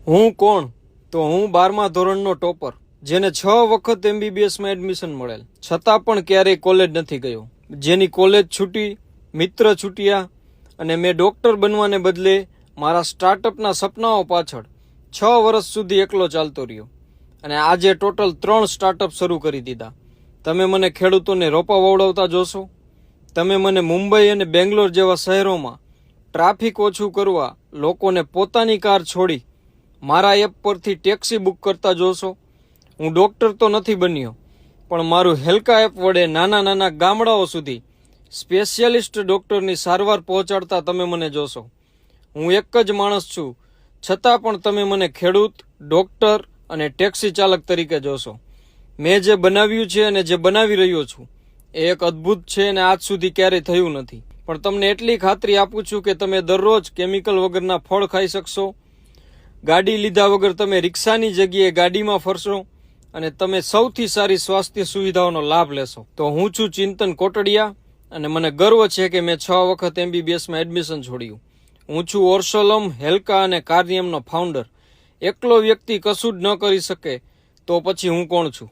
હું કોણ? તો હું 12મા ધોરણનો ટોપર, જેને 6 વખત MBBSમાં એડમિશન મળેલ, છતાં પણ ક્યારેય કોલેજ નથી ગયો. જેની કોલેજ છૂટી, મિત્ર છૂટ્યા અને મેં ડોક્ટર બનવાને બદલે મારા સ્ટાર્ટઅપના સપનાઓ પાછળ 6 વર્ષ સુધી એકલો ચાલતો રહ્યો. અને આજે ટોટલ 3 સ્ટાર્ટઅપ શરૂ કરી દીધા. તમે મને ખેડૂતોને રોપા વવડાવતા જોશો. તમે મને મુંબઈ અને બેંગ્લોર જેવા શહેરોમાં ટ્રાફિક ઓછું કરવા લોકોને પોતાની કાર છોડી મારા એપ પરથી ટેક્સી બુક કરતા જોશો. હું ડોક્ટર તો નથી બન્યો, પણ મારું હેલ્કા એપ વડે નાના નાના ગામડાઓ સુધી સ્પેશિયાલિસ્ટ ડોક્ટરની સારવાર પહોંચાડતા તમે મને જોશો. હું એક જ માણસ છું, છતાં પણ તમે મને ખેડૂત, ડોક્ટર અને ટેક્સી ચાલક તરીકે જોશો. મેં જે બનાવ્યું છે અને જે બનાવી રહ્યો છું એ એક અદ્ભુત છે અને આજ સુધી ક્યારેય થયું નથી. પણ તમને એટલી ખાતરી આપું છું કે તમે દરરોજ કેમિકલ વગરના ફળ ખાઈ શકશો. ગાડી લીધા વગર તમે રિક્ષાની જગ્યાએ ગાડીમાં ફરશો અને તમે સૌથી સારી સ્વાસ્થ્ય સુવિધાઓનો લાભ લેશો. તો હું છું ચિંતન કોટડિયા અને મને ગર્વ છે કે મેં 6 વખત MBBSમાં એડમિશન છોડ્યું. હું છું ઓર્સોલમ, હેલ્કા અને કાર્નિયમનો ફાઉન્ડર. એકલો વ્યક્તિ કશું જ ન કરી શકે તો પછી હું કોણ છું?